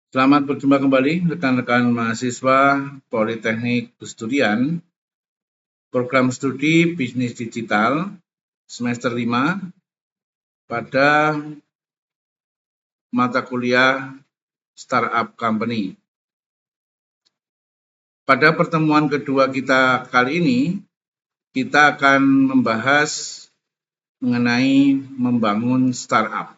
Selamat berjumpa kembali rekan-rekan mahasiswa Politeknik Busturian, program studi Bisnis Digital semester 5 pada mata kuliah Startup Company. Pada pertemuan kedua kita kali ini, kita akan membahas mengenai membangun startup.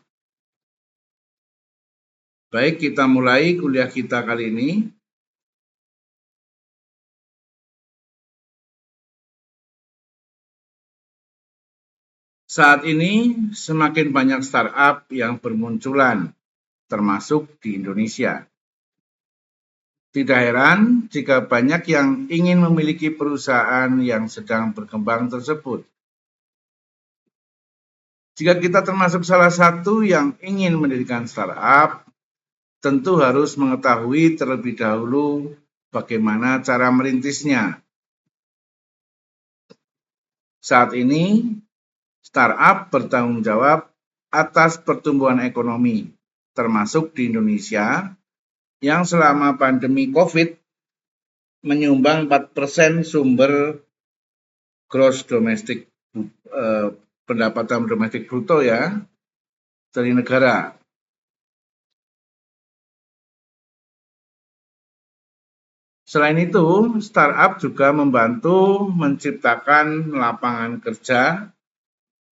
Baik, kita mulai kuliah kita kali ini. Saat ini semakin banyak startup yang bermunculan, termasuk di Indonesia. Tidak heran jika banyak yang ingin memiliki perusahaan yang sedang berkembang tersebut. Jika kita termasuk salah satu yang ingin mendirikan startup, tentu harus mengetahui terlebih dahulu bagaimana cara merintisnya. Saat ini, startup bertanggung jawab atas pertumbuhan ekonomi, termasuk di Indonesia, yang selama pandemi COVID menyumbang 4% sumber gross domestic pendapatan domestik bruto ya dari negara. Selain itu, startup juga membantu menciptakan lapangan kerja,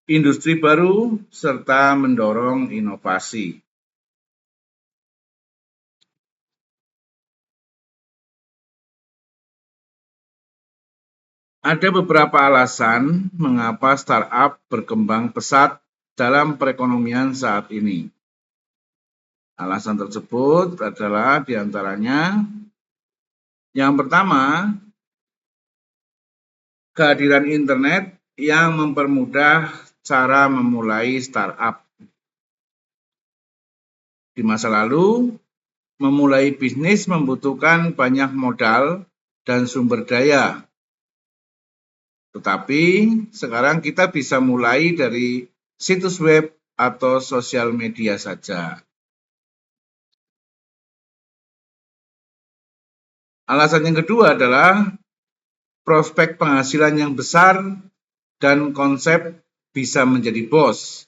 industri baru, serta mendorong inovasi. Ada beberapa alasan mengapa startup berkembang pesat dalam perekonomian saat ini. Alasan tersebut adalah diantaranya yang pertama, kehadiran internet yang mempermudah cara memulai startup. Di masa lalu, memulai bisnis membutuhkan banyak modal dan sumber daya. Tetapi sekarang kita bisa mulai dari situs web atau sosial media saja. Alasan yang kedua adalah prospek penghasilan yang besar dan konsep bisa menjadi bos,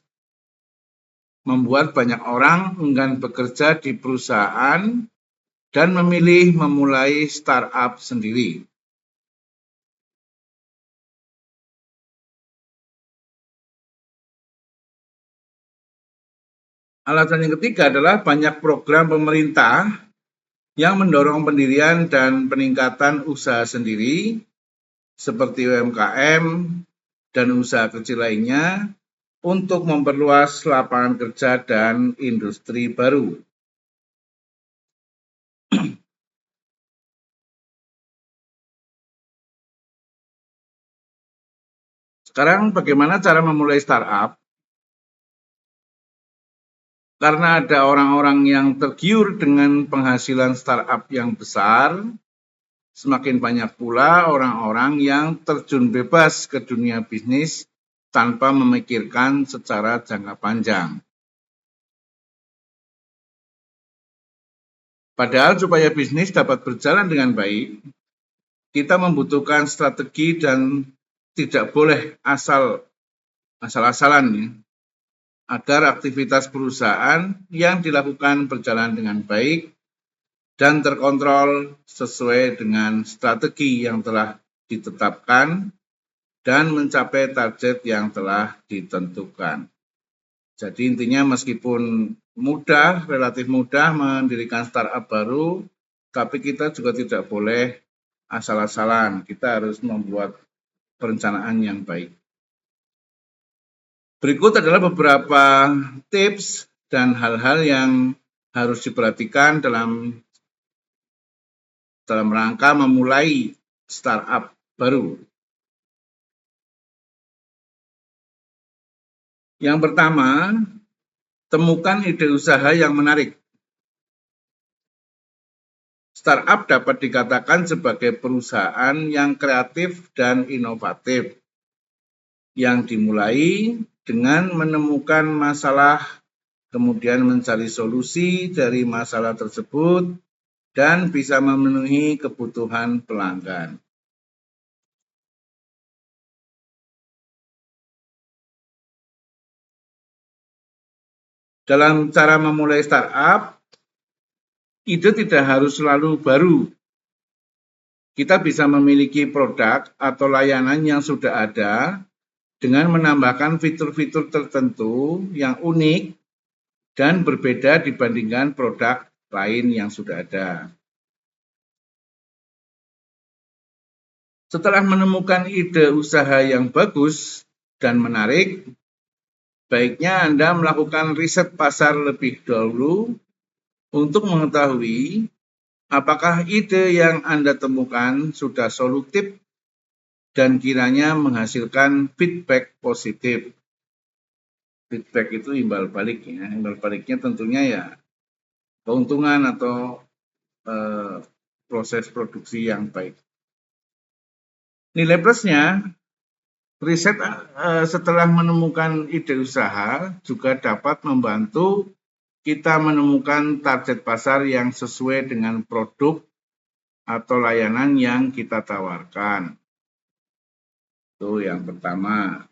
membuat banyak orang enggan bekerja di perusahaan dan memilih memulai startup sendiri. Alasan yang ketiga adalah banyak program pemerintah yang mendorong pendirian dan peningkatan usaha sendiri, seperti UMKM dan usaha kecil lainnya, untuk memperluas lapangan kerja dan industri baru. Sekarang bagaimana cara memulai startup? Karena ada orang-orang yang tergiur dengan penghasilan startup yang besar, semakin banyak pula orang-orang yang terjun bebas ke dunia bisnis tanpa memikirkan secara jangka panjang. Padahal supaya bisnis dapat berjalan dengan baik, kita membutuhkan strategi dan tidak boleh asal-asalan ya, agar aktivitas perusahaan yang dilakukan berjalan dengan baik dan terkontrol sesuai dengan strategi yang telah ditetapkan dan mencapai target yang telah ditentukan. Jadi intinya meskipun relatif mudah mendirikan startup baru, tapi kita juga tidak boleh asal-asalan. Kita harus membuat perencanaan yang baik. Berikut adalah beberapa tips dan hal-hal yang harus diperhatikan dalam rangka memulai startup baru. Yang pertama, temukan ide usaha yang menarik. Startup dapat dikatakan sebagai perusahaan yang kreatif dan inovatif, yang dimulai dengan menemukan masalah kemudian mencari solusi dari masalah tersebut, dan bisa memenuhi kebutuhan pelanggan. Dalam cara memulai startup, ide tidak harus selalu baru. Kita bisa memiliki produk atau layanan yang sudah ada dengan menambahkan fitur-fitur tertentu yang unik dan berbeda dibandingkan produk lain yang sudah ada. Setelah menemukan ide usaha yang bagus dan menarik, baiknya Anda melakukan riset pasar lebih dahulu untuk mengetahui apakah ide yang Anda temukan sudah solutif dan kiranya menghasilkan feedback positif. Feedback itu imbal balik ya. Imbal baliknya tentunya ya keuntungan atau proses produksi yang baik. Nilai plusnya, riset setelah menemukan ide usaha juga dapat membantu kita menemukan target pasar yang sesuai dengan produk atau layanan yang kita tawarkan. Itu yang pertama.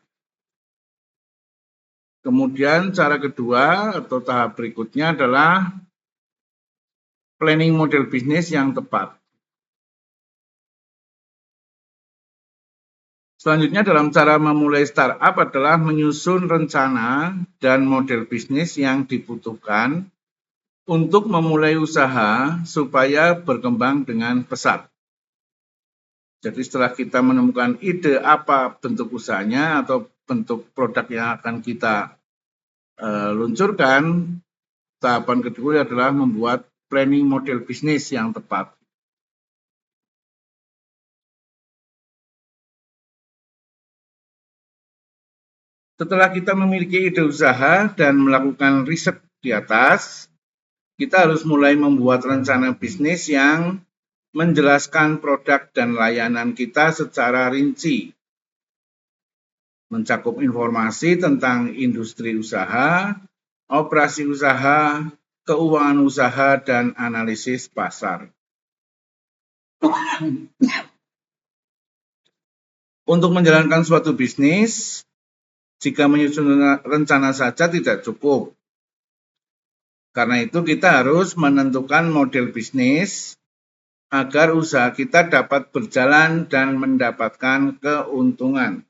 Kemudian cara kedua atau tahap berikutnya adalah planning model bisnis yang tepat. Selanjutnya dalam cara memulai startup adalah menyusun rencana dan model bisnis yang dibutuhkan untuk memulai usaha supaya berkembang dengan pesat. Jadi setelah kita menemukan ide apa bentuk usahanya atau bentuk produk yang akan kita luncurkan, tahapan kedua adalah membuat planning model bisnis yang tepat. Setelah kita memiliki ide usaha dan melakukan riset di atas, kita harus mulai membuat rencana bisnis yang menjelaskan produk dan layanan kita secara rinci, mencakup informasi tentang industri usaha, operasi usaha, keuangan usaha, dan analisis pasar. Untuk menjalankan suatu bisnis, jika menyusun rencana saja tidak cukup. Karena itu kita harus menentukan model bisnis agar usaha kita dapat berjalan dan mendapatkan keuntungan.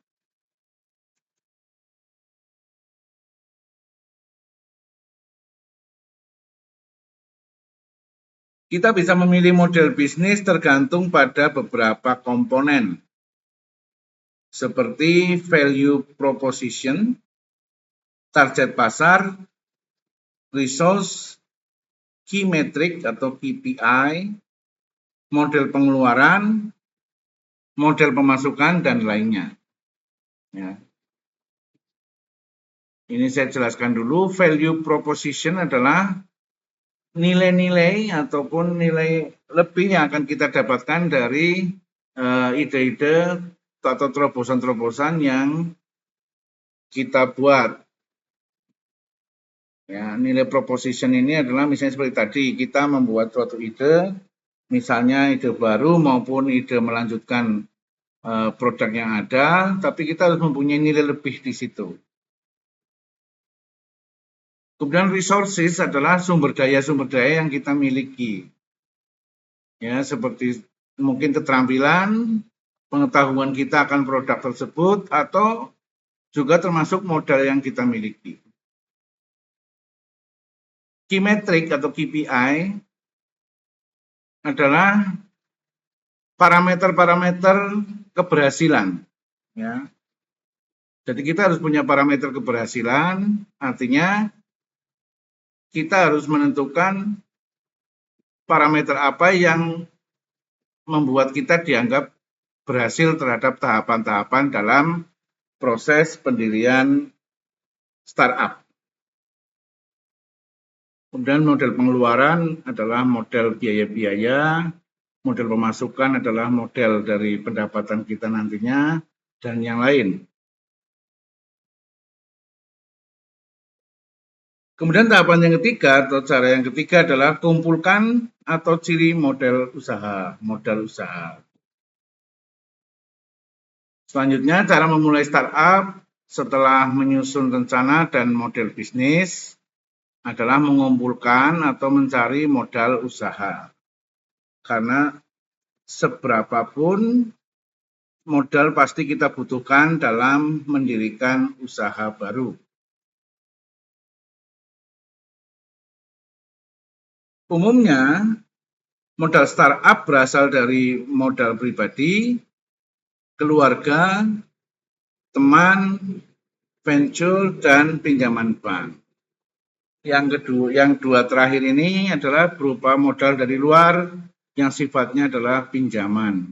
Kita bisa memilih model bisnis tergantung pada beberapa komponen, seperti value proposition, target pasar, resource, key metric atau KPI, model pengeluaran, model pemasukan, dan lainnya. Ya. Ini saya jelaskan dulu, value proposition adalah nilai-nilai ataupun nilai lebih yang akan kita dapatkan dari ide-ide atau terobosan-terobosan yang kita buat. Ya, nilai proposition ini adalah misalnya seperti tadi, kita membuat suatu ide, misalnya ide baru maupun ide melanjutkan produk yang ada, tapi kita harus mempunyai nilai lebih di situ. Kemudian resources adalah sumber daya yang kita miliki. Ya, seperti mungkin keterampilan, pengetahuan kita akan produk tersebut, atau juga termasuk modal yang kita miliki. Key metric atau KPI adalah parameter-parameter keberhasilan. Ya. Jadi kita harus punya parameter keberhasilan, artinya kita harus menentukan parameter apa yang membuat kita dianggap berhasil terhadap tahapan-tahapan dalam proses pendirian startup. Kemudian model pengeluaran adalah model biaya-biaya, model pemasukan adalah model dari pendapatan kita nantinya, dan yang lain. Kemudian tahapan yang ketiga atau cara yang ketiga adalah kumpulkan atau ciri modal usaha. Selanjutnya, cara memulai startup setelah menyusun rencana dan model bisnis adalah mengumpulkan atau mencari modal usaha. Karena seberapapun modal pasti kita butuhkan dalam mendirikan usaha baru. Umumnya, modal startup berasal dari modal pribadi, keluarga, teman, venture, dan pinjaman bank. Yang dua terakhir ini adalah berupa modal dari luar yang sifatnya adalah pinjaman.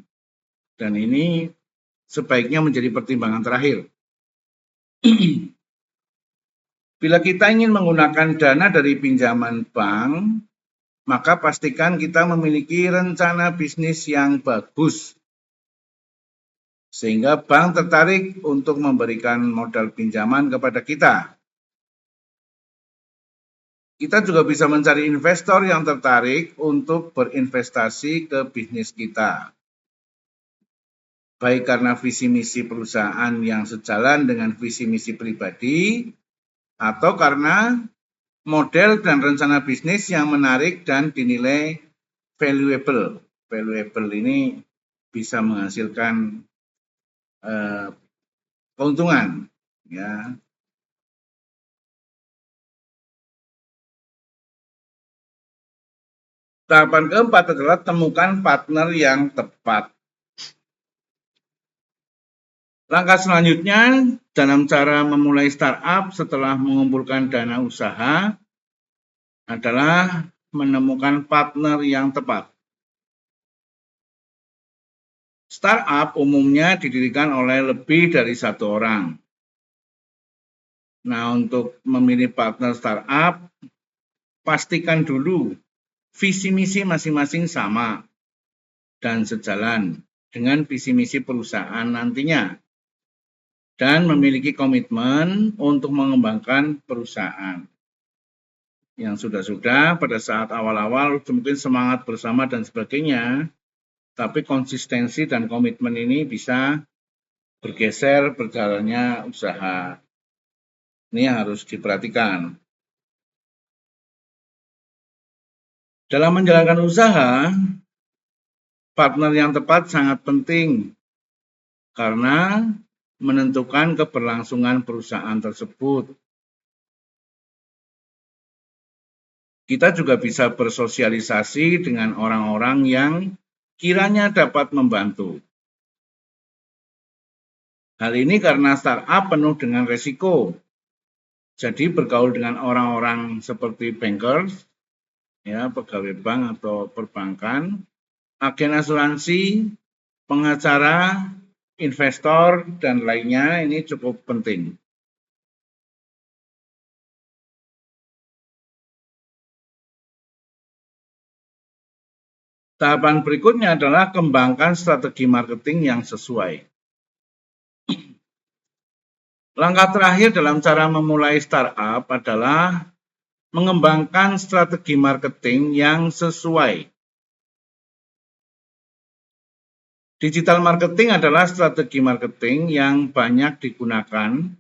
Dan ini sebaiknya menjadi pertimbangan terakhir. Bila kita ingin menggunakan dana dari pinjaman bank, maka pastikan kita memiliki rencana bisnis yang bagus, sehingga bank tertarik untuk memberikan modal pinjaman kepada kita. Kita juga bisa mencari investor yang tertarik untuk berinvestasi ke bisnis kita. Baik karena visi misi perusahaan yang sejalan dengan visi misi pribadi, atau karena model dan rencana bisnis yang menarik dan dinilai valuable. Valuable ini bisa menghasilkan keuntungan, ya. Tahapan keempat adalah temukan partner yang tepat. Langkah selanjutnya dalam cara memulai startup setelah mengumpulkan dana usaha adalah menemukan partner yang tepat. Startup umumnya didirikan oleh lebih dari satu orang. Nah, untuk memilih partner startup, pastikan dulu visi misi masing-masing sama dan sejalan dengan visi misi perusahaan nantinya, dan memiliki komitmen untuk mengembangkan perusahaan. Yang sudah-sudah pada saat awal-awal mungkin semangat bersama dan sebagainya, tapi konsistensi dan komitmen ini bisa bergeser berjalannya usaha. Ini harus diperhatikan. Dalam menjalankan usaha, partner yang tepat sangat penting karena menentukan keberlangsungan perusahaan tersebut. Kita juga bisa bersosialisasi dengan orang-orang yang kiranya dapat membantu. Hal ini karena startup penuh dengan resiko. Jadi bergaul dengan orang-orang seperti bankers, ya, pegawai bank atau perbankan, agen asuransi, pengacara, investor, dan lainnya ini cukup penting. Tahapan berikutnya adalah kembangkan strategi marketing yang sesuai. Langkah terakhir dalam cara memulai startup adalah mengembangkan strategi marketing yang sesuai. Digital marketing adalah strategi marketing yang banyak digunakan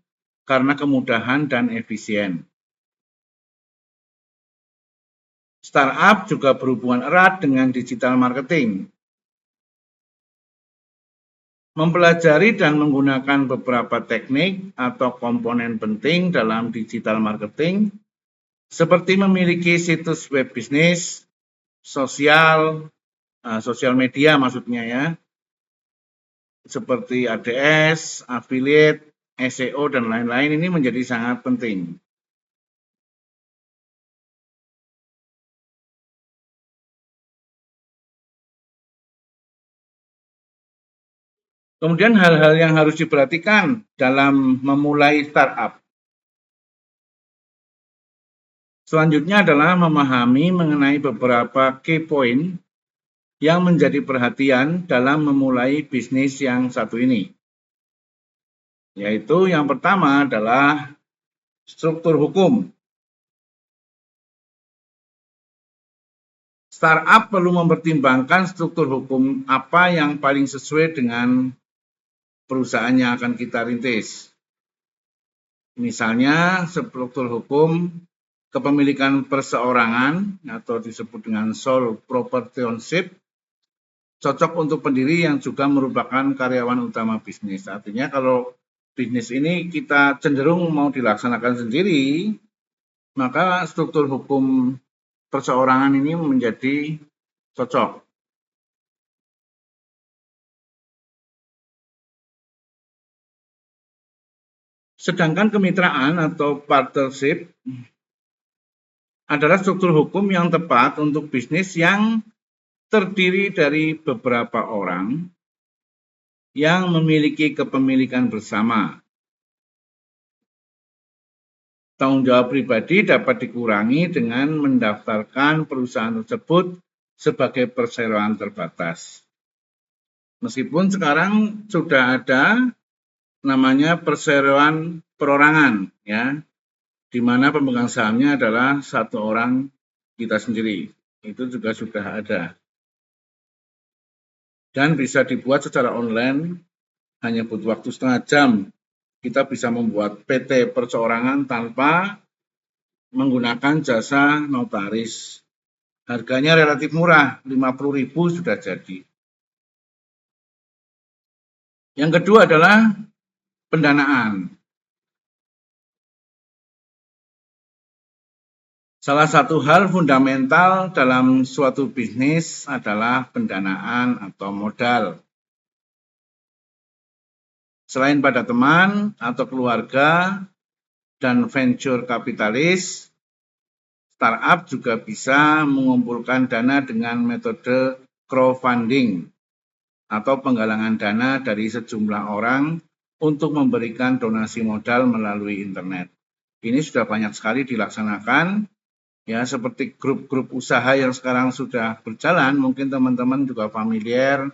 karena kemudahan dan efisien. Startup juga berhubungan erat dengan digital marketing. Mempelajari dan menggunakan beberapa teknik atau komponen penting dalam digital marketing, seperti memiliki situs web bisnis, sosial media maksudnya ya, seperti ADS, affiliate, SEO, dan lain-lain ini menjadi sangat penting. Kemudian hal-hal yang harus diperhatikan dalam memulai startup. Selanjutnya adalah memahami mengenai beberapa key point yang menjadi perhatian dalam memulai bisnis yang satu ini. Yaitu yang pertama adalah struktur hukum. Startup perlu mempertimbangkan struktur hukum apa yang paling sesuai dengan perusahaan yang akan kita rintis. Misalnya struktur hukum kepemilikan perseorangan atau disebut dengan sole proprietorship cocok untuk pendiri yang juga merupakan karyawan utama bisnis. Artinya kalau bisnis ini kita cenderung mau dilaksanakan sendiri, maka struktur hukum perseorangan ini menjadi cocok. Sedangkan kemitraan atau partnership adalah struktur hukum yang tepat untuk bisnis yang terdiri dari beberapa orang yang memiliki kepemilikan bersama. Tanggung jawab pribadi dapat dikurangi dengan mendaftarkan perusahaan tersebut sebagai perseroan terbatas. Meskipun sekarang sudah ada namanya perseroan perorangan, ya, di mana pemegang sahamnya adalah satu orang kita sendiri. Itu juga sudah ada. Dan bisa dibuat secara online, hanya butuh waktu setengah jam. Kita bisa membuat PT perseorangan tanpa menggunakan jasa notaris. Harganya relatif murah, 50.000 sudah jadi. Yang kedua adalah pendanaan. Salah satu hal fundamental dalam suatu bisnis adalah pendanaan atau modal. Selain pada teman atau keluarga dan venture kapitalis, startup juga bisa mengumpulkan dana dengan metode crowdfunding atau penggalangan dana dari sejumlah orang untuk memberikan donasi modal melalui internet. Ini sudah banyak sekali dilaksanakan, ya, seperti grup-grup usaha yang sekarang sudah berjalan. Mungkin teman-teman juga familiar,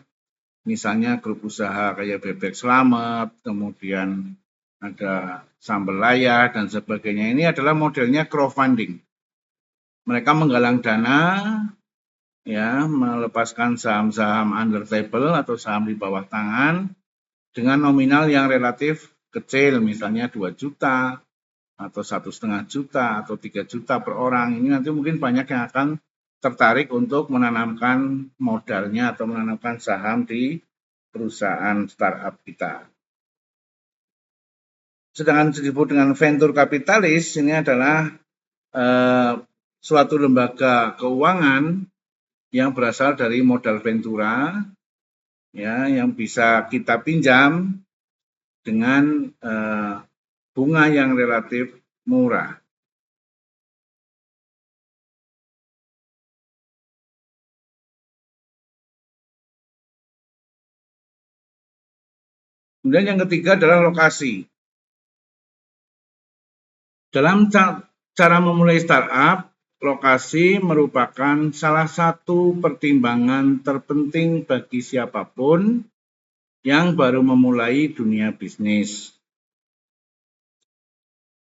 misalnya grup usaha kayak Bebek Slamet, kemudian ada Sambal Layar dan sebagainya. Ini adalah modelnya crowdfunding. Mereka menggalang dana, ya, melepaskan saham-saham under table atau saham di bawah tangan dengan nominal yang relatif kecil, misalnya 2 juta atau 1,5 juta atau 3 juta per orang. Ini nanti mungkin banyak yang akan tertarik untuk menanamkan modalnya atau menanamkan saham di perusahaan startup kita. Sedangkan disebut dengan venture kapitalis, ini adalah suatu lembaga keuangan yang berasal dari modal ventura, ya, yang bisa kita pinjam dengan bunga yang relatif murah. Kemudian yang ketiga adalah lokasi. Dalam cara memulai startup, lokasi merupakan salah satu pertimbangan terpenting bagi siapapun yang baru memulai dunia bisnis.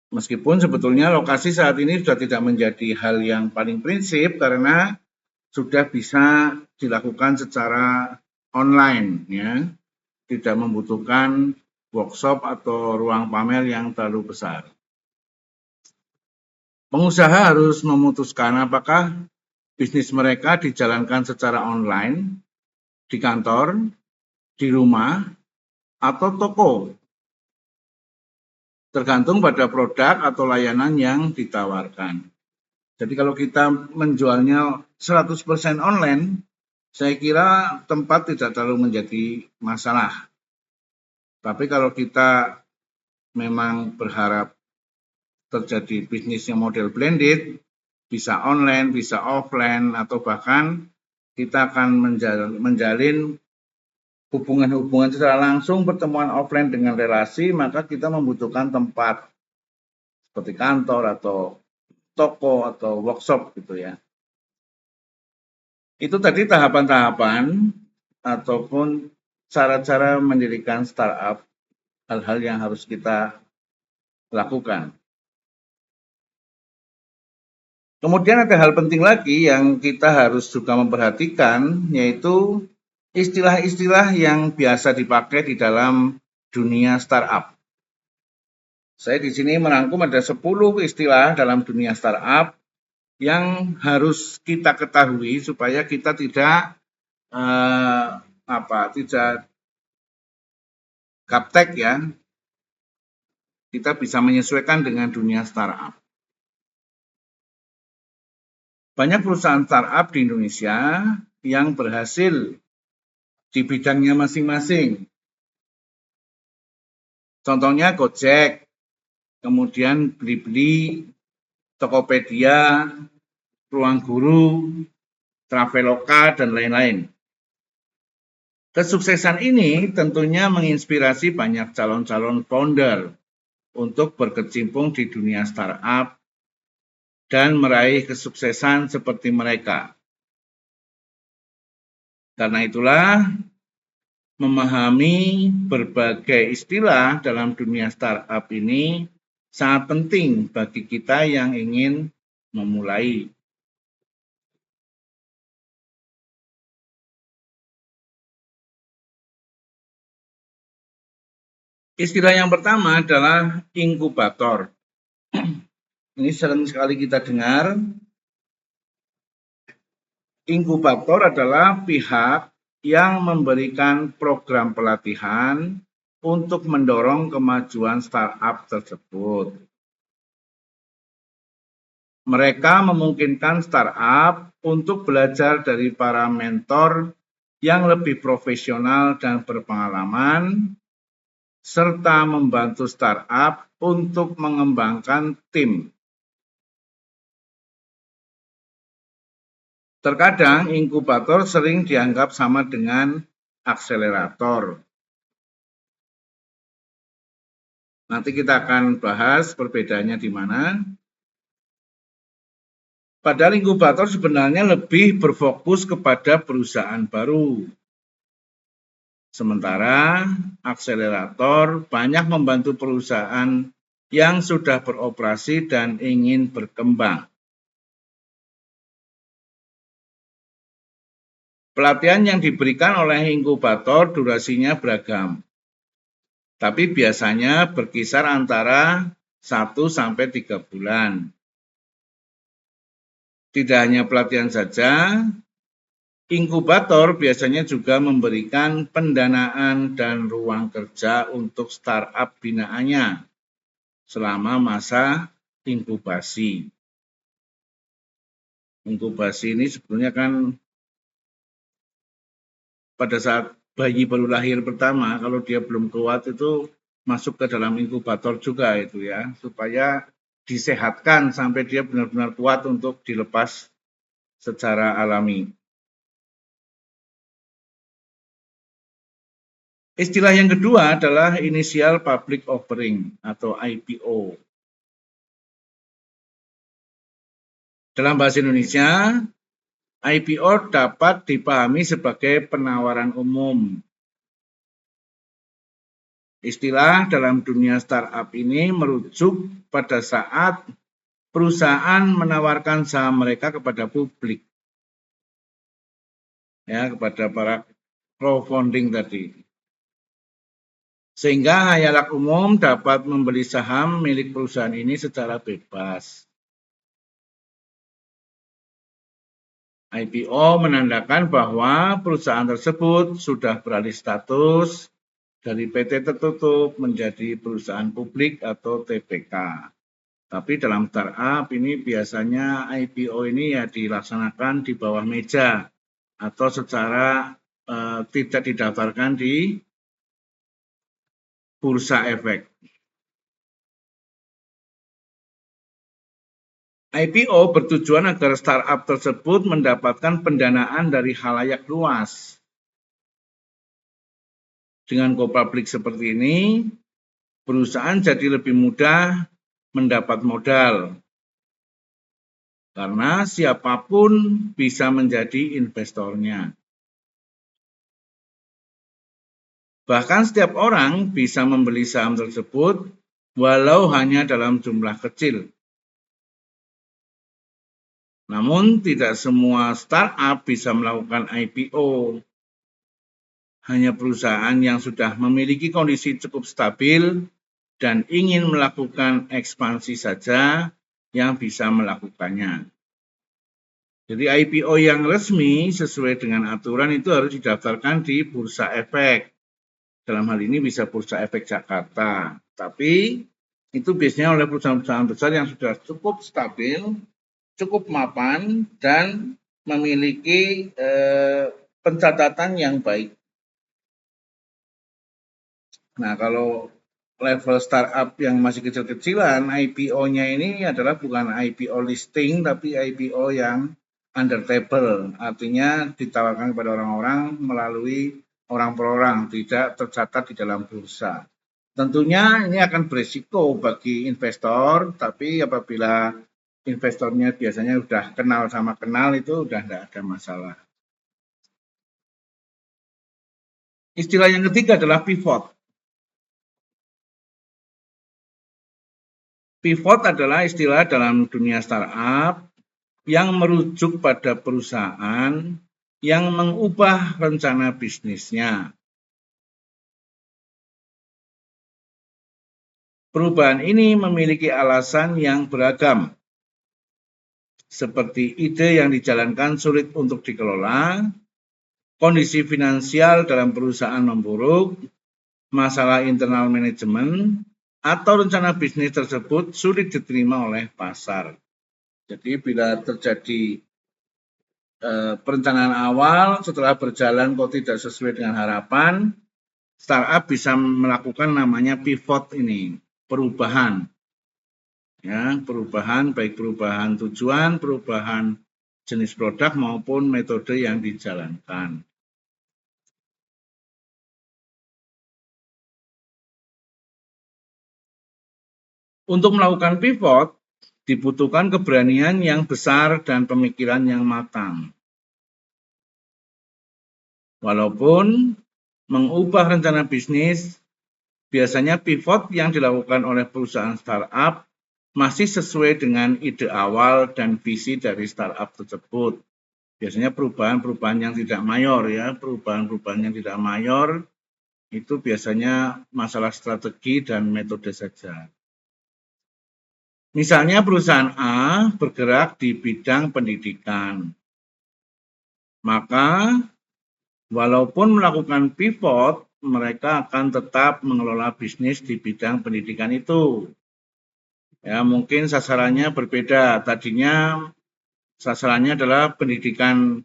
Meskipun sebetulnya lokasi saat ini sudah tidak menjadi hal yang paling prinsip karena sudah bisa dilakukan secara online, ya, tidak membutuhkan workshop atau ruang pamer yang terlalu besar. Pengusaha harus memutuskan apakah bisnis mereka dijalankan secara online, di kantor, di rumah, atau toko. Tergantung pada produk atau layanan yang ditawarkan. Jadi kalau kita menjualnya 100% online, saya kira tempat tidak terlalu menjadi masalah. Tapi kalau kita memang berharap terjadi bisnis yang model blended, bisa online, bisa offline, atau bahkan kita akan menjalin hubungan-hubungan secara langsung, pertemuan offline dengan relasi, maka kita membutuhkan tempat seperti kantor atau toko atau workshop gitu ya. Itu tadi tahapan-tahapan ataupun cara-cara mendirikan startup, hal-hal yang harus kita lakukan. Kemudian ada hal penting lagi yang kita harus juga memperhatikan, yaitu istilah-istilah yang biasa dipakai di dalam dunia startup. Saya di sini merangkum ada 10 istilah dalam dunia startup yang harus kita ketahui supaya kita tidak tidak gaptek ya. Kita bisa menyesuaikan dengan dunia startup. Banyak perusahaan startup di Indonesia yang berhasil di bidangnya masing-masing. Contohnya Gojek, kemudian Blibli, Tokopedia, Ruang Guru, Traveloka, dan lain-lain. Kesuksesan ini tentunya menginspirasi banyak calon-calon founder untuk berkecimpung di dunia startup dan meraih kesuksesan seperti mereka. Karena itulah, memahami berbagai istilah dalam dunia startup ini sangat penting bagi kita yang ingin memulai. Istilah yang pertama adalah inkubator. Ini sering sekali kita dengar. Inkubator adalah pihak yang memberikan program pelatihan untuk mendorong kemajuan startup tersebut. Mereka memungkinkan startup untuk belajar dari para mentor yang lebih profesional dan berpengalaman, serta membantu startup untuk mengembangkan tim. Terkadang inkubator sering dianggap sama dengan akselerator. Nanti kita akan bahas perbedaannya di mana. Padahal inkubator sebenarnya lebih berfokus kepada perusahaan baru. Sementara akselerator banyak membantu perusahaan yang sudah beroperasi dan ingin berkembang. Pelatihan yang diberikan oleh inkubator durasinya beragam, tapi biasanya berkisar antara 1-3 bulan. Tidak hanya pelatihan saja, inkubator biasanya juga memberikan pendanaan dan ruang kerja untuk startup binaannya selama masa inkubasi. Inkubasi ini sebenarnya kan pada saat bayi baru lahir pertama, kalau dia belum kuat itu masuk ke dalam inkubator juga itu ya, supaya disehatkan sampai dia benar-benar kuat untuk dilepas secara alami. Istilah yang kedua adalah initial public offering atau IPO. Dalam bahasa Indonesia, IPO dapat dipahami sebagai penawaran umum. Istilah dalam dunia startup ini merujuk pada saat perusahaan menawarkan saham mereka kepada publik, ya, kepada para crowdfunding tadi. Sehingga khalayak umum dapat membeli saham milik perusahaan ini secara bebas. IPO menandakan bahwa perusahaan tersebut sudah beralih status dari PT tertutup menjadi perusahaan publik atau TPK. Tapi dalam startup ini biasanya IPO ini ya dilaksanakan di bawah meja atau secara tidak didaftarkan di bursa efek. IPO bertujuan agar startup tersebut mendapatkan pendanaan dari khalayak luas. Dengan go public seperti ini, perusahaan jadi lebih mudah mendapat modal. Karena siapapun bisa menjadi investornya. Bahkan setiap orang bisa membeli saham tersebut walau hanya dalam jumlah kecil. Namun tidak semua startup bisa melakukan IPO. Hanya perusahaan yang sudah memiliki kondisi cukup stabil dan ingin melakukan ekspansi saja yang bisa melakukannya. Jadi IPO yang resmi sesuai dengan aturan itu harus didaftarkan di Bursa Efek. Dalam hal ini bisa Bursa Efek Jakarta. Tapi itu biasanya oleh perusahaan-perusahaan besar yang sudah cukup stabil, cukup mapan, dan memiliki pencatatan yang baik. Nah, kalau level startup yang masih kecil-kecilan, IPO-nya ini adalah bukan IPO listing, tapi IPO yang under table, artinya ditawarkan kepada orang-orang melalui orang per orang, tidak tercatat di dalam bursa. Tentunya ini akan berisiko bagi investor, tapi apabila investornya biasanya sudah kenal sama kenal, itu sudah tidak ada masalah. Istilah yang ketiga adalah pivot. Pivot adalah istilah dalam dunia startup yang merujuk pada perusahaan yang mengubah rencana bisnisnya. Perubahan ini memiliki alasan yang beragam, seperti ide yang dijalankan sulit untuk dikelola, kondisi finansial dalam perusahaan memburuk, masalah internal manajemen, atau rencana bisnis tersebut sulit diterima oleh pasar. Jadi bila terjadi perencanaan awal setelah berjalan kok tidak sesuai dengan harapan, startup bisa melakukan namanya pivot ini, perubahan. Ya, perubahan baik perubahan tujuan, perubahan jenis produk maupun metode yang dijalankan. Untuk melakukan pivot, dibutuhkan keberanian yang besar dan pemikiran yang matang. Walaupun mengubah rencana bisnis, biasanya pivot yang dilakukan oleh perusahaan startup masih sesuai dengan ide awal dan visi dari startup tersebut. Biasanya perubahan-perubahan yang tidak mayor ya, perubahan-perubahan yang tidak mayor itu biasanya masalah strategi dan metode saja. Misalnya perusahaan A bergerak di bidang pendidikan. Maka walaupun melakukan pivot, mereka akan tetap mengelola bisnis di bidang pendidikan itu. Ya, mungkin sasarannya berbeda. Tadinya sasarannya adalah pendidikan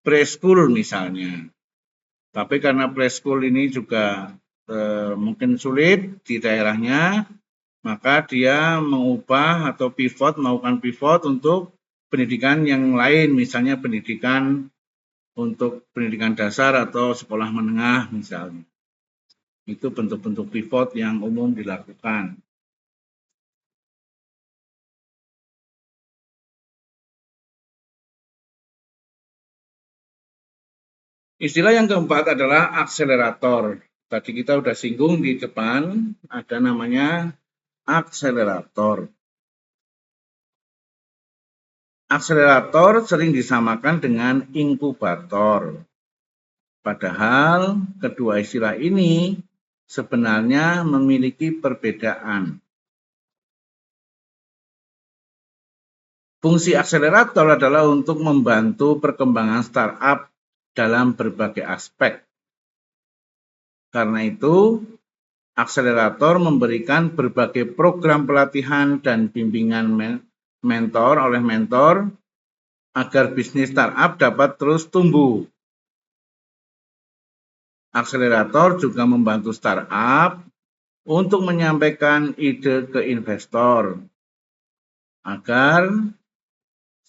preschool misalnya. Tapi karena preschool ini juga mungkin sulit di daerahnya, maka dia mengubah atau pivot, melakukan pivot untuk pendidikan yang lain, misalnya pendidikan untuk pendidikan dasar atau sekolah menengah misalnya. Itu bentuk-bentuk pivot yang umum dilakukan. Istilah yang keempat adalah akselerator. Tadi kita sudah singgung di depan, ada namanya akselerator. Akselerator sering disamakan dengan inkubator. Padahal kedua istilah ini sebenarnya memiliki perbedaan. Fungsi akselerator adalah untuk membantu perkembangan startup dalam berbagai aspek. Karena itu, akselerator memberikan berbagai program pelatihan dan bimbingan mentor agar bisnis startup dapat terus tumbuh. Akselerator juga membantu startup untuk menyampaikan ide ke investor agar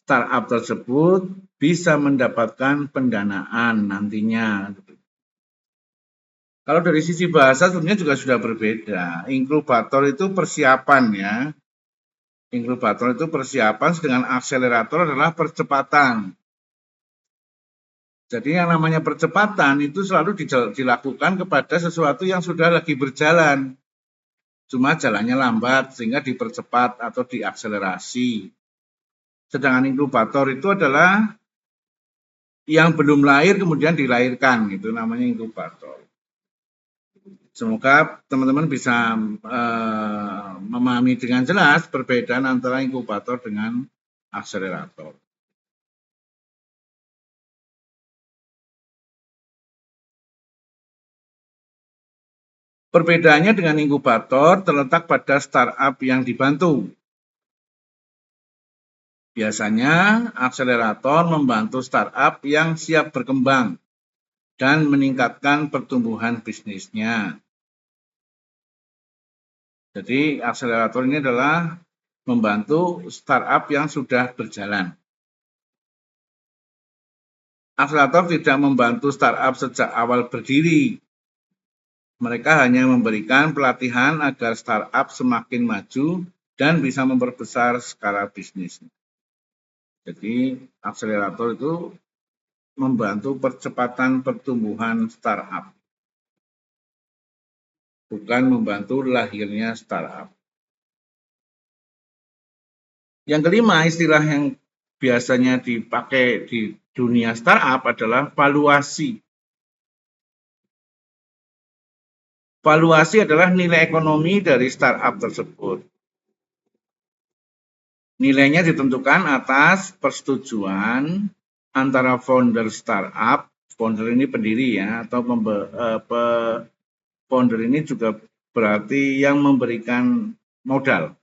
startup tersebut bisa mendapatkan pendanaan nantinya. Kalau dari sisi bahasa sebenarnya juga sudah berbeda. Inkubator itu persiapan ya. Inkubator itu persiapan, sedangkan akselerator adalah percepatan. Jadi yang namanya percepatan itu selalu dilakukan kepada sesuatu yang sudah lagi berjalan. Cuma jalannya lambat sehingga dipercepat atau diakselerasi. Sedangkan inkubator itu adalah yang belum lahir kemudian dilahirkan, itu namanya inkubator. Semoga teman-teman bisa memahami dengan jelas perbedaan antara inkubator dengan akselerator. Perbedaannya dengan inkubator terletak pada startup yang dibantu. Biasanya, akselerator membantu startup yang siap berkembang dan meningkatkan pertumbuhan bisnisnya. Jadi, akselerator ini adalah membantu startup yang sudah berjalan. Akselerator tidak membantu startup sejak awal berdiri. Mereka hanya memberikan pelatihan agar startup semakin maju dan bisa memperbesar skala bisnis. Jadi, akselerator itu membantu percepatan pertumbuhan startup, bukan membantu lahirnya startup. Yang kelima, istilah yang biasanya dipakai di dunia startup adalah valuasi. Valuasi adalah nilai ekonomi dari startup tersebut. Nilainya ditentukan atas persetujuan antara founder startup, founder ini pendiri ya, atau founder ini juga berarti yang memberikan modal,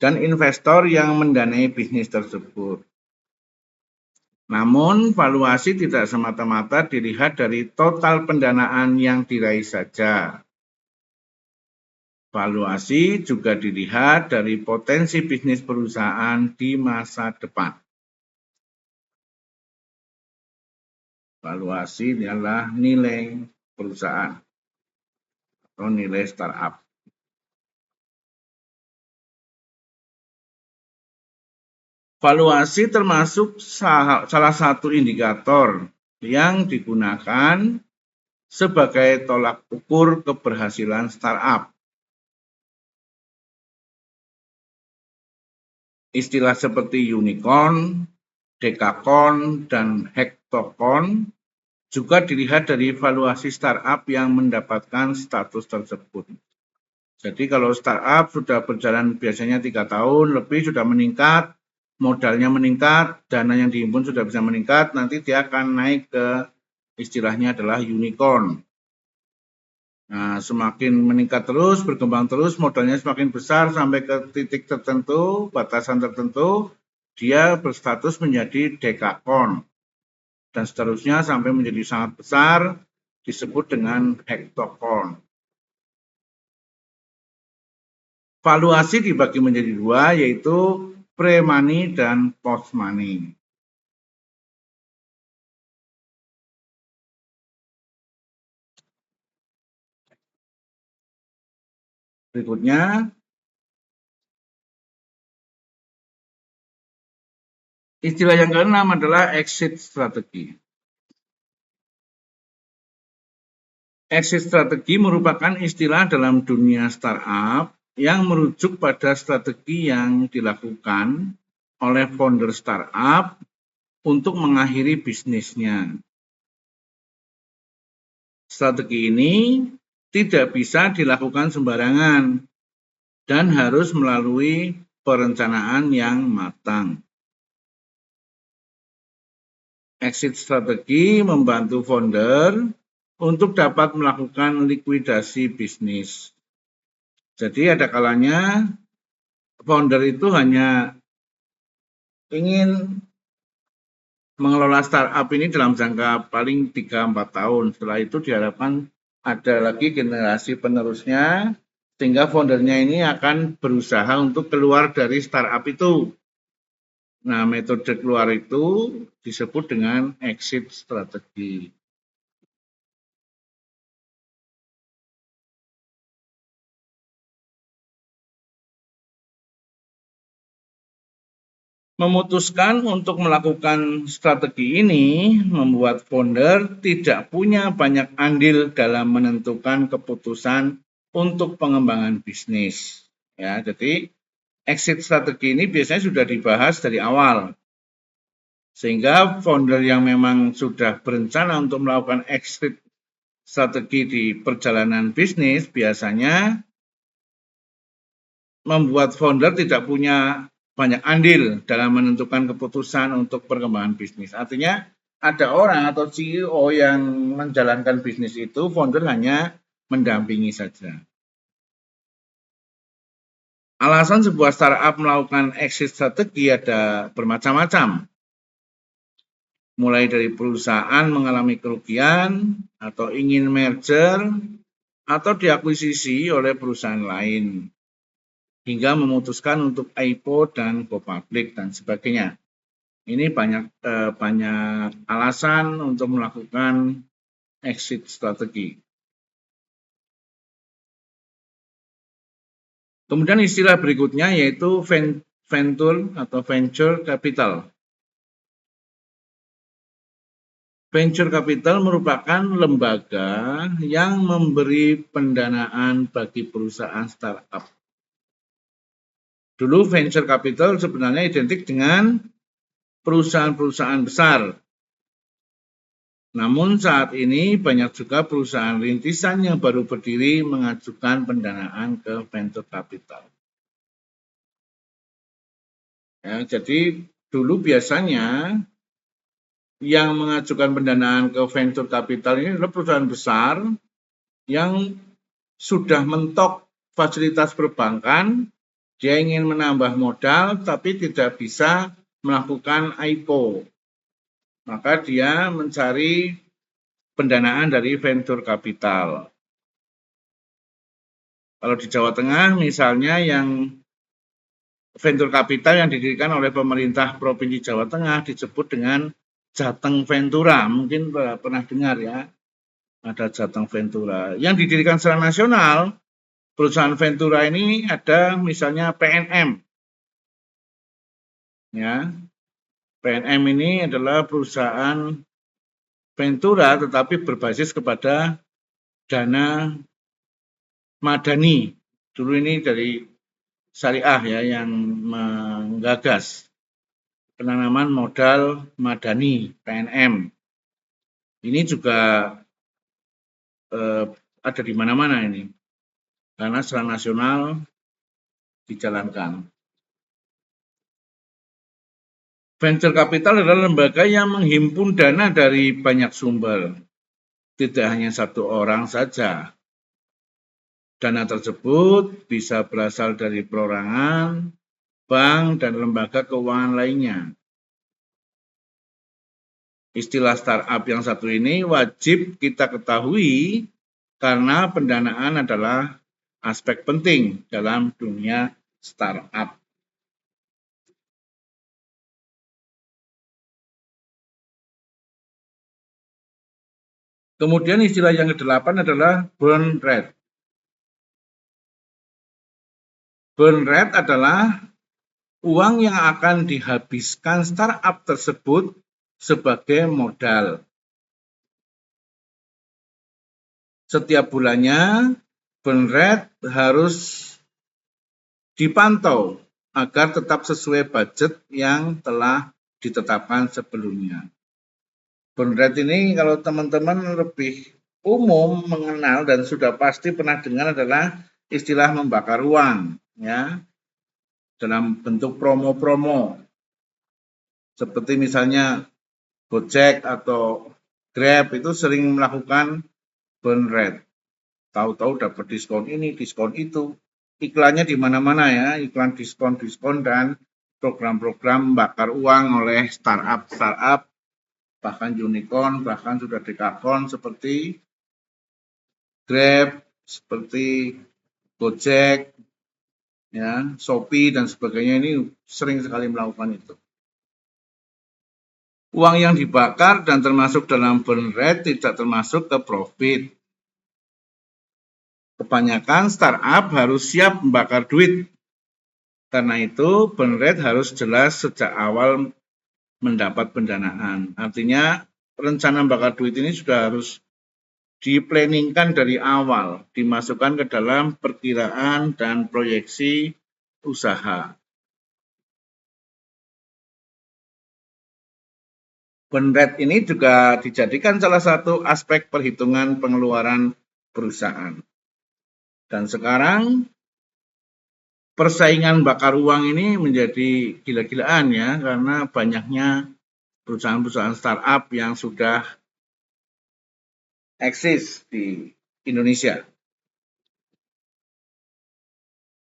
dan investor yang mendanai bisnis tersebut. Namun, valuasi tidak semata-mata dilihat dari total pendanaan yang diraih saja. Valuasi juga dilihat dari potensi bisnis perusahaan di masa depan. Valuasi adalah nilai perusahaan atau nilai startup. Valuasi termasuk salah satu indikator yang digunakan sebagai tolak ukur keberhasilan startup. Istilah seperti unicorn, dekakorn, dan hektokorn juga dilihat dari valuasi startup yang mendapatkan status tersebut. Jadi kalau startup sudah berjalan biasanya 3 tahun lebih, sudah meningkat, modalnya meningkat, dana yang dihimpun sudah bisa meningkat, nanti dia akan naik ke istilahnya adalah unicorn. Nah, semakin meningkat terus, berkembang terus, modalnya semakin besar sampai ke titik tertentu, batasan tertentu, dia berstatus menjadi dekakorn. Dan seterusnya sampai menjadi sangat besar, disebut dengan hektokorn. Valuasi dibagi menjadi dua, yaitu pre-money dan post-money. Berikutnya, istilah yang keenam adalah exit strategi. Exit strategi merupakan istilah dalam dunia startup yang merujuk pada strategi yang dilakukan oleh founder startup untuk mengakhiri bisnisnya. Strategi ini tidak bisa dilakukan sembarangan dan harus melalui perencanaan yang matang. Exit strategi membantu founder untuk dapat melakukan likuidasi bisnis. Jadi ada kalanya founder itu hanya ingin mengelola startup ini dalam jangka paling 3-4 tahun. Setelah itu diharapkan ada lagi generasi penerusnya, sehingga foundernya ini akan berusaha untuk keluar dari startup itu. Nah, metode keluar itu disebut dengan exit strategi. Memutuskan untuk melakukan strategi ini membuat founder tidak punya banyak andil dalam menentukan keputusan untuk pengembangan bisnis. Ya, jadi exit strategi ini biasanya sudah dibahas dari awal. Sehingga founder yang memang sudah berencana untuk melakukan exit strategi di perjalanan bisnis biasanya membuat founder tidak punya banyak andil dalam menentukan keputusan untuk perkembangan bisnis. Artinya ada orang atau CEO yang menjalankan bisnis itu, founder hanya mendampingi saja. Alasan sebuah startup melakukan exit strategi ada bermacam-macam. Mulai dari perusahaan mengalami kerugian, atau ingin merger, atau diakuisisi oleh perusahaan lain, hingga memutuskan untuk IPO dan go public dan sebagainya. Ini banyak alasan untuk melakukan exit strategi. Kemudian istilah berikutnya yaitu venture atau venture capital. Venture capital merupakan lembaga yang memberi pendanaan bagi perusahaan startup. Dulu venture capital sebenarnya identik dengan perusahaan-perusahaan besar. Namun saat ini banyak juga perusahaan rintisan yang baru berdiri mengajukan pendanaan ke venture capital. Ya, jadi dulu biasanya yang mengajukan pendanaan ke venture capital ini adalah perusahaan besar yang sudah mentok fasilitas perbankan, dia ingin menambah modal tapi tidak bisa melakukan IPO. Maka dia mencari pendanaan dari venture capital. Kalau di Jawa Tengah misalnya yang venture capital yang didirikan oleh pemerintah Provinsi Jawa Tengah disebut dengan Jateng Ventura. Mungkin pernah dengar ya, ada Jateng Ventura. Yang didirikan secara nasional, perusahaan Ventura ini ada misalnya PNM. Ya, PNM ini adalah perusahaan Ventura tetapi berbasis kepada dana madani. Dulu ini dari Syariah ya yang menggagas penanaman modal madani PNM. Ini juga ada di mana-mana ini, karena secara nasional dijalankan. Venture capital adalah lembaga yang menghimpun dana dari banyak sumber, tidak hanya satu orang saja. Dana tersebut bisa berasal dari perorangan, bank, dan lembaga keuangan lainnya. Istilah startup yang satu ini wajib kita ketahui karena pendanaan adalah aspek penting dalam dunia startup. Kemudian istilah yang ke-8 adalah burn rate. Burn rate adalah uang yang akan dihabiskan startup tersebut sebagai modal. Setiap bulannya, burn rate harus dipantau agar tetap sesuai budget yang telah ditetapkan sebelumnya. Burn rate ini kalau teman-teman lebih umum mengenal dan sudah pasti pernah dengar adalah istilah membakar uang, ya, dalam bentuk promo-promo. Seperti misalnya Gojek atau Grab itu sering melakukan burn rate. Tahu-tahu dapat diskon ini, diskon itu. Iklannya di mana-mana ya, iklan diskon-diskon dan program-program bakar uang oleh startup, bahkan unicorn, bahkan sudah dekakon seperti Grab, seperti Gojek, ya, Shopee dan sebagainya ini sering sekali melakukan itu. Uang yang dibakar dan termasuk dalam burn rate tidak termasuk ke profit. Kebanyakan startup harus siap membakar duit. Karena itu burn rate harus jelas sejak awal mendapat pendanaan. Artinya rencana bakar duit ini sudah harus diplanningkan dari awal, dimasukkan ke dalam perkiraan dan proyeksi usaha. Burn rate ini juga dijadikan salah satu aspek perhitungan pengeluaran perusahaan. Dan sekarang persaingan bakar uang ini menjadi gila-gilaan ya, karena banyaknya perusahaan-perusahaan startup yang sudah eksis di Indonesia.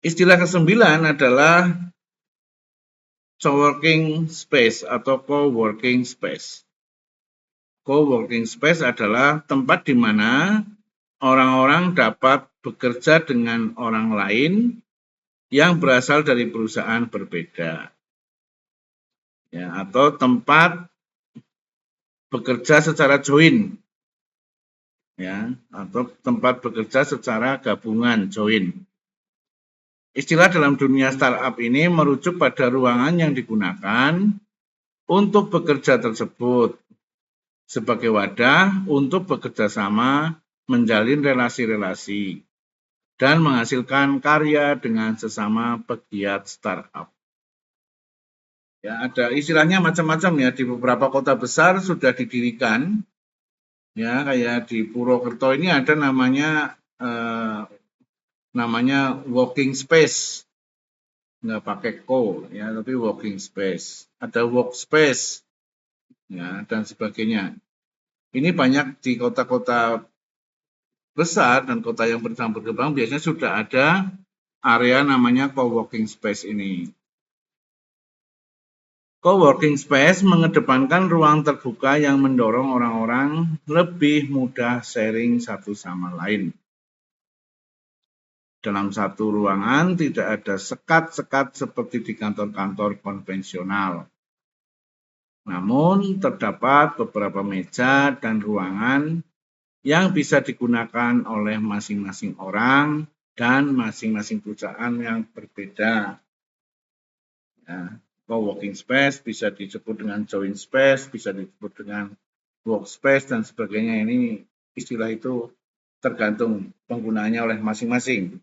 Istilah ke-9 adalah coworking space atau co-working space. Co-working space adalah tempat di mana orang-orang dapat bekerja dengan orang lain yang berasal dari perusahaan berbeda. Ya, atau tempat bekerja secara join. Ya, atau tempat bekerja secara gabungan join. Istilah dalam dunia startup ini merujuk pada ruangan yang digunakan untuk bekerja tersebut sebagai wadah untuk bekerja sama, menjalin relasi-relasi, dan menghasilkan karya dengan sesama pegiat startup. Ya, ada istilahnya macam-macam ya, di beberapa kota besar sudah didirikan. Ya, kayak di Purwokerto ini ada namanya working space. Nggak pakai co ya, tapi working space. Ada workspace ya, dan sebagainya. Ini banyak di kota-kota besar dan kota yang berkembang biasanya sudah ada area namanya co-working space ini. Co-working space mengedepankan ruang terbuka yang mendorong orang-orang lebih mudah sharing satu sama lain. Dalam satu ruangan tidak ada sekat-sekat seperti di kantor-kantor konvensional. Namun terdapat beberapa meja dan ruangan yang bisa digunakan oleh masing-masing orang dan masing-masing perusahaan yang berbeda. Ya, co-working space bisa disebut dengan joint space, bisa disebut dengan workspace dan sebagainya. Ini istilah itu tergantung penggunaannya oleh masing-masing.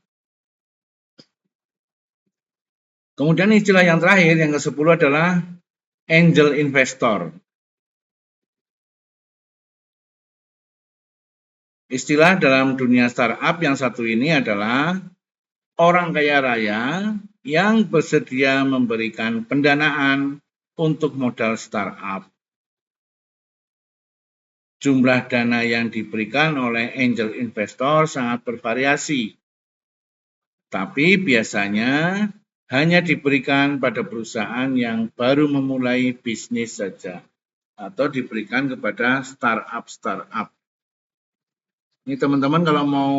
Kemudian istilah yang terakhir, yang ke-10 adalah angel investor. Istilah dalam dunia startup yang satu ini adalah orang kaya raya yang bersedia memberikan pendanaan untuk modal startup. Jumlah dana yang diberikan oleh angel investor sangat bervariasi, tapi biasanya hanya diberikan pada perusahaan yang baru memulai bisnis saja, atau diberikan kepada startup. Ini teman-teman kalau mau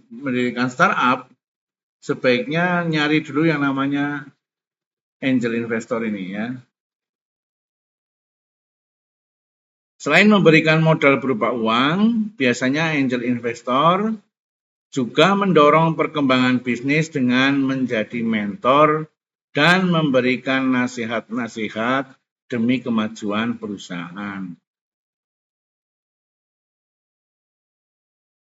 mendirikan startup, sebaiknya nyari dulu yang namanya angel investor ini ya. Selain memberikan modal berupa uang, biasanya angel investor juga mendorong perkembangan bisnis dengan menjadi mentor dan memberikan nasihat-nasihat demi kemajuan perusahaan.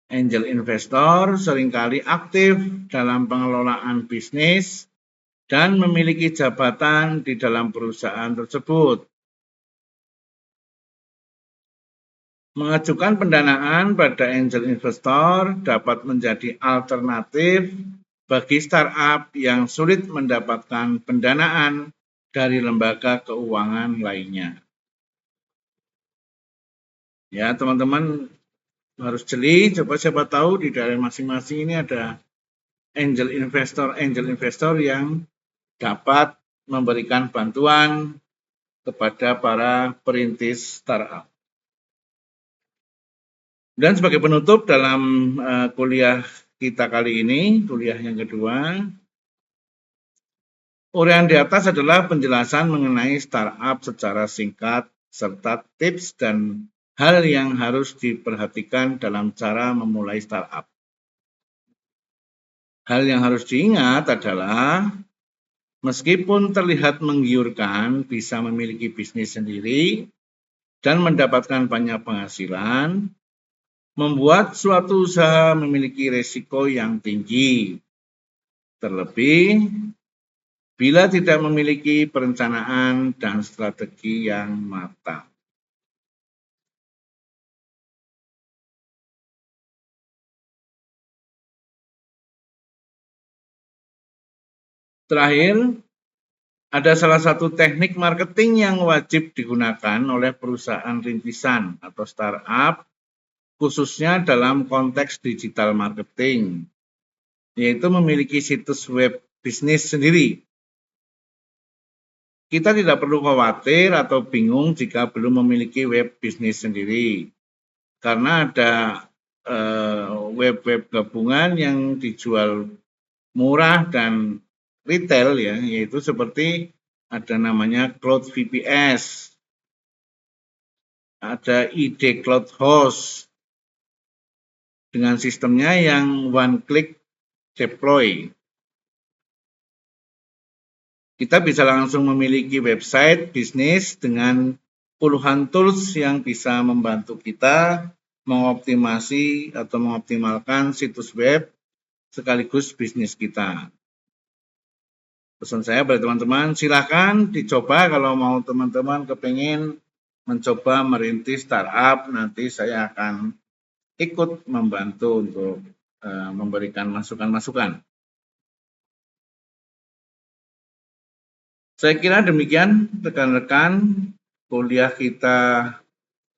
Angel investor seringkali aktif dalam pengelolaan bisnis dan memiliki jabatan di dalam perusahaan tersebut. Mengajukan pendanaan pada angel investor dapat menjadi alternatif bagi startup yang sulit mendapatkan pendanaan dari lembaga keuangan lainnya. Ya, teman-teman harus jeli, coba siapa tahu di daerah masing-masing ini ada angel investor yang dapat memberikan bantuan kepada para perintis startup. Dan sebagai penutup dalam kuliah kita kali ini, kuliah yang kedua, uraian di atas adalah penjelasan mengenai startup secara singkat serta tips dan hal yang harus diperhatikan dalam cara memulai startup. Hal yang harus diingat adalah meskipun terlihat menggiurkan bisa memiliki bisnis sendiri dan mendapatkan banyak penghasilan, membuat suatu usaha memiliki risiko yang tinggi. Terlebih, bila tidak memiliki perencanaan dan strategi yang matang. Terakhir, ada salah satu teknik marketing yang wajib digunakan oleh perusahaan rintisan atau startup, khususnya dalam konteks digital marketing, yaitu memiliki situs web bisnis sendiri. Kita tidak perlu khawatir atau bingung jika belum memiliki web bisnis sendiri, karena ada web-web gabungan yang dijual murah dan retail ya, yaitu seperti ada namanya Cloud VPS, ada ID Cloud Host dengan sistemnya yang one click deploy. Kita bisa langsung memiliki website bisnis dengan puluhan tools yang bisa membantu kita mengoptimasi atau mengoptimalkan situs web sekaligus bisnis kita. Pesan saya pada teman-teman, silakan dicoba kalau mau teman-teman kepingin mencoba merintis startup, nanti saya akan ikut membantu untuk memberikan masukan-masukan. Saya kira demikian rekan-rekan kuliah kita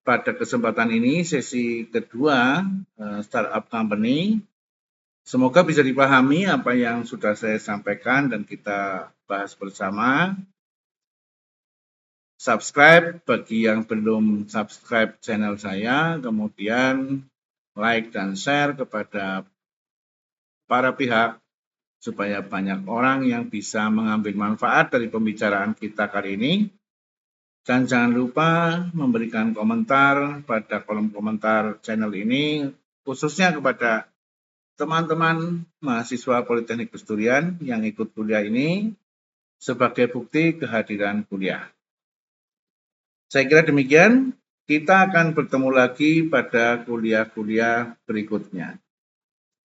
pada kesempatan ini, sesi kedua Startup Company. Semoga bisa dipahami apa yang sudah saya sampaikan dan kita bahas bersama. Subscribe bagi yang belum subscribe channel saya, kemudian like dan share kepada para pihak supaya banyak orang yang bisa mengambil manfaat dari pembicaraan kita kali ini. Dan jangan lupa memberikan komentar pada kolom komentar channel ini, khususnya kepada teman-teman mahasiswa Politeknik Pesturian yang ikut kuliah ini sebagai bukti kehadiran kuliah. Saya kira demikian, kita akan bertemu lagi pada kuliah-kuliah berikutnya.